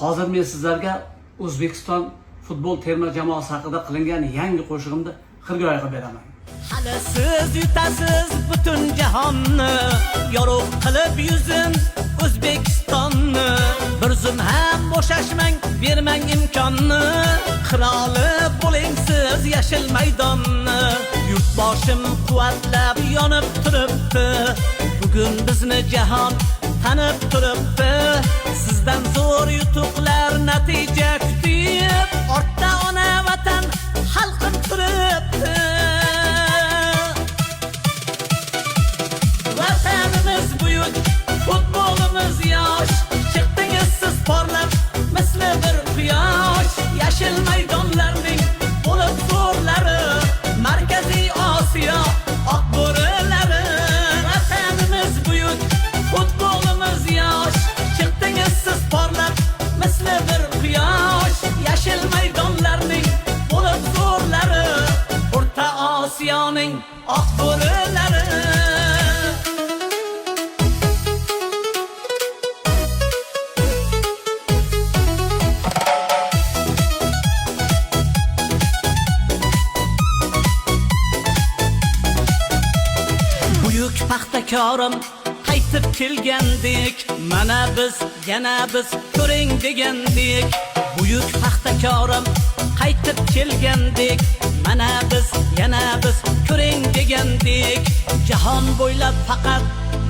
Hozir men sizlarga O'zbekiston futbol terma jamoasi haqida qilingan yangi qo'shig'imni xirgoyi qilib beraman. Hali siz yutasiz butun jahonni, yorug' qilib yuzin O'zbekistonni. Bir zum ham bo'shashmang, bermang imkonni, qiroli bo'ling siz yashil maydonni. Yurtboshim quvvatlab yonib turibdi, bugun bizni jahon tanib turibdi. Sizdan zo'r yutuqlar natija kutib, ortda ona vatan xalqim turibdi. Vatanimiz buyuk, futbolimiz yosh, chiqdingiz siz porlab misli bir quyosh. Yashil maydonlarning bo'lib zo'rlari, Markaziy Osiyo oq bo'rilari. Vatanimiz buyuk, futbolimiz yosh, chiqdingiz siz porlab misli bir quyosh. Yashil maydonlarning bo'lib zo'rlari, O'rta Osiyoning oq bo'rilari. Buyuk paxtakorim qaytib kelgandik, mana biz yana biz ko'ring degandik. Buyuk paxtakorim qaytib kelgandik, mana biz yana biz ko'ring degandik. Jahon bo'ylab faqat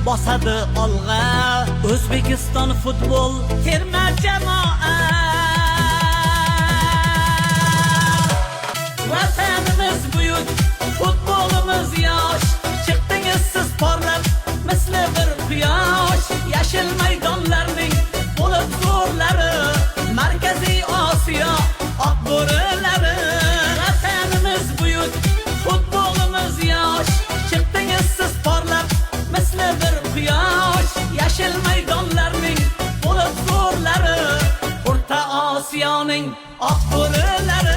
bosadi olg'a O'zbekiston futbol terma jamoa. Vatanimiz buyuk, futbolimiz yosh, chiqdingiz siz porlab misli bir quyosh. Yashil maydonlarning bo'lib zo'rlari, Markaziy Osiyo oq bo'rilari. Vatanimiz buyuk, futbolimiz yosh, chiqdingiz siz porlab misli bir quyosh. Yashil maydonlarning bo'lib zo'rlari, O'rta Osiyoning oq bo'rilari.